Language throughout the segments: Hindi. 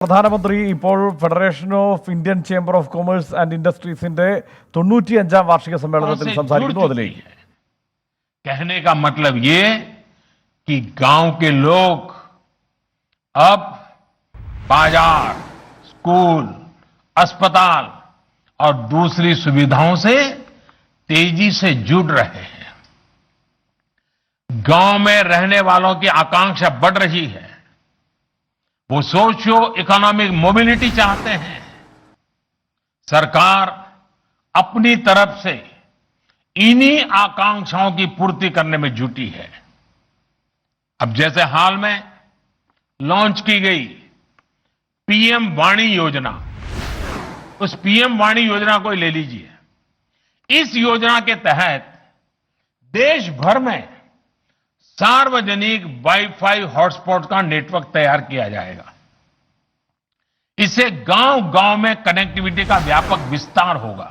പ്രധാനമന്ത്രി ഇപ്പോൾ federation of Indian chamber of commerce and ഇൻഡസ്ട്രീസിന്റെ 95ാം വാർഷിക സമ്മേളനത്തിൽ സംസാരിക്കുന്നു. അതിലേക്ക് कहने का मतलब ये कि गांव के लोग अब बाजार, स्कूल, अस्पताल और दूसरी सुविधाओं से तेजी से जुड़ रहे हैं। गांव में रहने वालों की आकांक्षा बढ़ रही है। वो सोशियो इकोनॉमिक मोबिलिटी चाहते हैं। सरकार अपनी तरफ से इन्हीं आकांक्षाओं की पूर्ति करने में जुटी है। अब जैसे हाल में लॉन्च की गई पीएम वाणी योजना, उस पीएम वाणी योजना को ले लीजिए। इस योजना के तहत देश भर में सार्वजनिक वाईफाई हॉटस्पॉट का नेटवर्क तैयार किया जाएगा। इससे गांव-गांव में कनेक्टिविटी का व्यापक विस्तार होगा।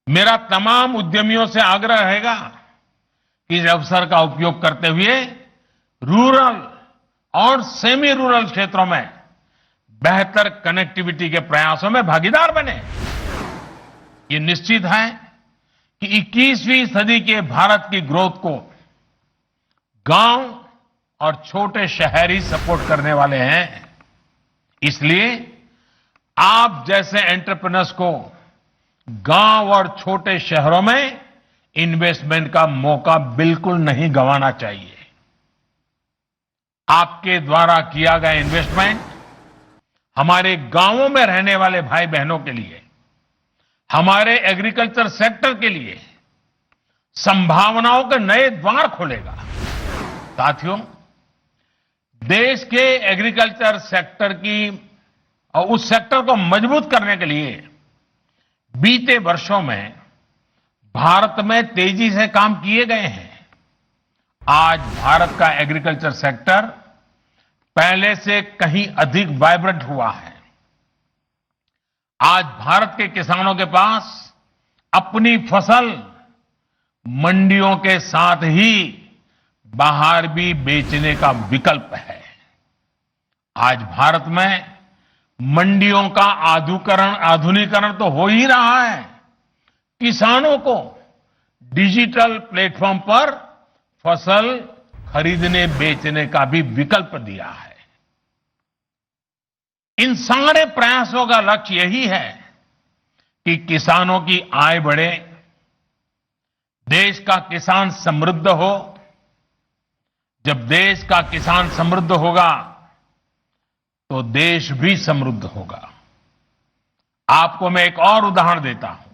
मेरा तमाम उद्यमियों से आग्रह रहेगा कि इस अवसर का उपयोग करते हुए रूरल और सेमी रूरल क्षेत्रों में बेहतर कनेक्टिविटी के प्रयासों में भागीदार बने। ये निश्चित है कि 21वीं सदी के भारत की ग्रोथ को गांव और छोटे शहर ही सपोर्ट करने वाले हैं। इसलिए आप जैसे एंटरप्रेन्योर्स को गांव और छोटे शहरों में इन्वेस्टमेंट का मौका बिल्कुल नहीं गंवाना चाहिए। आपके द्वारा किया गया इन्वेस्टमेंट हमारे गांवों में रहने वाले भाई बहनों के लिए, हमारे एग्रीकल्चर सेक्टर के लिए संभावनाओं के नए द्वार खोलेगा। साथियों, देश के एग्रीकल्चर सेक्टर की और उस सेक्टर को मजबूत करने के लिए बीते वर्षों में भारत में तेजी से काम किए गए हैं। आज भारत का एग्रीकल्चर सेक्टर पहले से कहीं अधिक वाइब्रेंट हुआ है। आज भारत के किसानों के पास अपनी फसल मंडियों के साथ ही बाहर भी बेचने का विकल्प है। आज भारत में मंडियों का आधुनिकीकरण तो हो ही रहा है। किसानों को डिजिटल प्लेटफॉर्म पर फसल खरीदने बेचने का भी विकल्प दिया है। इन सारे प्रयासों का लक्ष्य यही है कि किसानों की आय बढ़े, देश का किसान समृद्ध हो। जब देश का किसान समृद्ध होगा तो देश भी समृद्ध होगा। आपको मैं एक और उदाहरण देता हूं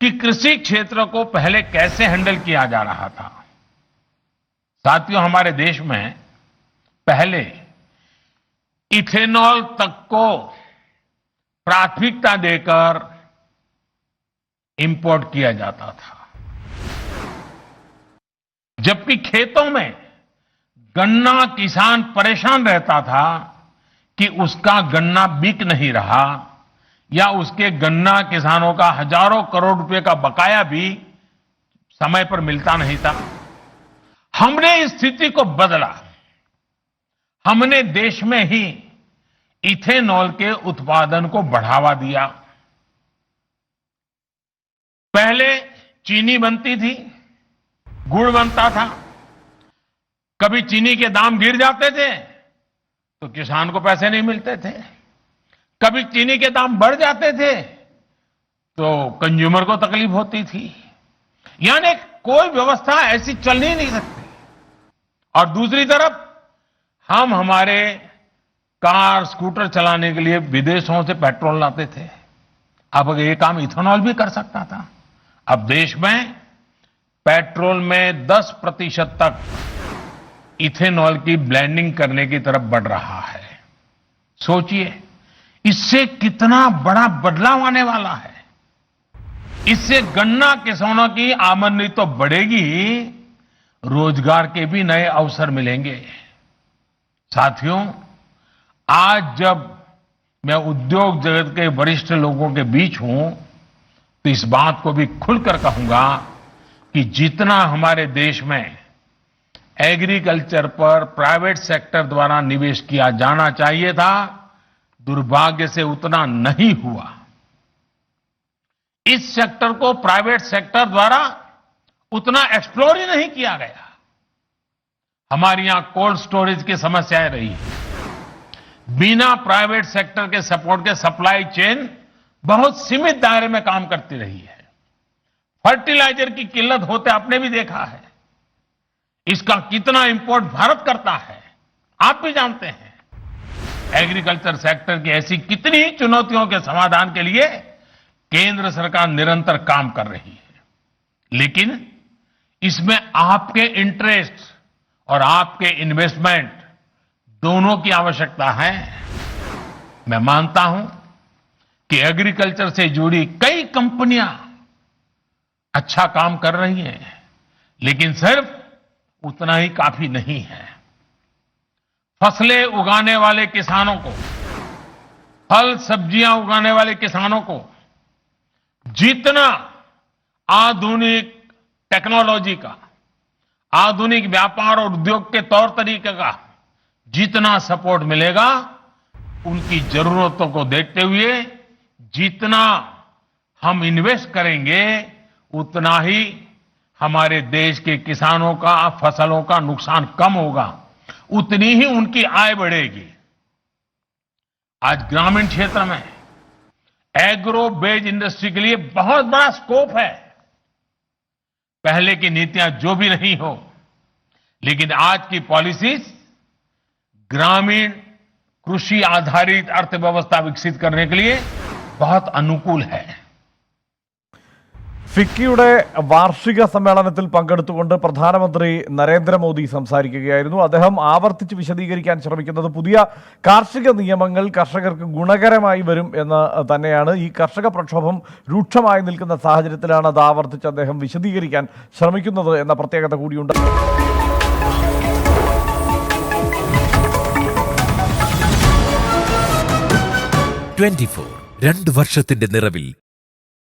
कि कृषि क्षेत्र को पहले कैसे हैंडल किया जा रहा था। साथियों, हमारे देश में पहले इथेनॉल तक को प्राथमिकता देकर इंपोर्ट किया जाता था, जबकि खेतों में गन्ना किसान परेशान रहता था कि उसका गन्ना बिक नहीं रहा या उसके गन्ना किसानों का हजारों करोड़ रुपए का बकाया भी समय पर मिलता नहीं था। हमने इस स्थिति को बदला। हमने देश में ही इथेनॉल के उत्पादन को बढ़ावा दिया। पहले चीनी बनती थी, गुड़ बनता था। कभी चीनी के दाम गिर जाते थे तो किसान को पैसे नहीं मिलते थे। कभी चीनी के दाम बढ़ जाते थे तो कंज्यूमर को तकलीफ होती थी। यानी कोई व्यवस्था ऐसी चल ही नहीं सकती। और दूसरी तरफ हम हमारे कार स्कूटर चलाने के लिए विदेशों से पेट्रोल लाते थे। अब ये काम इथेनॉल भी कर सकता था। अब देश में पेट्रोल में 10% तक इथेनॉल की ब्लेंडिंग करने की तरफ बढ़ रहा है। सोचिए, इससे कितना बड़ा बदलाव आने वाला है। इससे गन्ना किसानों की आमदनी तो बढ़ेगी, रोजगार के भी नए अवसर मिलेंगे। साथियों, आज जब मैं उद्योग जगत के वरिष्ठ लोगों के बीच हूं तो इस बात को भी खुलकर कहूंगा कि जितना हमारे देश में एग्रीकल्चर पर प्राइवेट सेक्टर द्वारा निवेश किया जाना चाहिए था, दुर्भाग्य से उतना नहीं हुआ। इस सेक्टर को प्राइवेट सेक्टर द्वारा उतना एक्सप्लोर ही नहीं किया गया। हमारे यहां कोल्ड स्टोरेज की समस्याएं रही है। बिना प्राइवेट सेक्टर के सपोर्ट के सप्लाई चेन बहुत सीमित दायरे में काम करती रही है। फर्टिलाइजर की किल्लत होते आपने भी देखा है। इसका कितना इंपोर्ट भारत करता है आप भी जानते हैं। एग्रीकल्चर सेक्टर की ऐसी कितनी ही चुनौतियों के समाधान के लिए केंद्र सरकार निरंतर काम कर रही है, लेकिन इसमें आपके इंटरेस्ट और आपके इन्वेस्टमेंट दोनों की आवश्यकता है। मैं मानता हूं कि एग्रीकल्चर से जुड़ी कई कंपनियां अच्छा काम कर रही हैं, लेकिन सिर्फ उतना ही काफी नहीं है। फसलें उगाने वाले किसानों को, फल सब्जियां उगाने वाले किसानों को जितना आधुनिक टेक्नोलॉजी का, आधुनिक व्यापार और उद्योग के तौर तरीके का जितना सपोर्ट मिलेगा, उनकी जरूरतों को देखते हुए जितना हम इन्वेस्ट करेंगे, उतना ही हमारे देश के किसानों का फसलों का नुकसान कम होगा, उतनी ही उनकी आय बढ़ेगी। आज ग्रामीण क्षेत्र में एग्रो बेस्ड इंडस्ट्री के लिए बहुत बड़ा स्कोप है। पहले की नीतियां जो भी नहीं हो, लेकिन आज की पॉलिसीज ग्रामीण कृषि आधारित अर्थव्यवस्था विकसित करने के लिए बहुत अनुकूल है। ഫിക്കിയുടെ വാർഷിക സമ്മേളനത്തിൽ പങ്കെടുത്തുകൊണ്ട് പ്രധാനമന്ത്രി നരേന്ദ്രമോദി സംസാരിക്കുകയായിരുന്നു. അദ്ദേഹം ആവർത്തിച്ച് വിശദീകരിക്കാൻ ശ്രമിക്കുന്നത് പുതിയ കാർഷിക നിയമങ്ങൾ കർഷകർക്ക് ഗുണകരമായി വരും എന്ന് തന്നെയാണ്. ഈ കർഷക പ്രക്ഷോഭം രൂക്ഷമായി നിൽക്കുന്ന സാഹചര്യത്തിലാണ് അത് ആവർത്തിച്ച് അദ്ദേഹം വിശദീകരിക്കാൻ ശ്രമിക്കുന്നത് എന്ന പ്രത്യേകത കൂടിയുണ്ട്. 24 2 വർഷത്തിന്റെ നിറവിൽ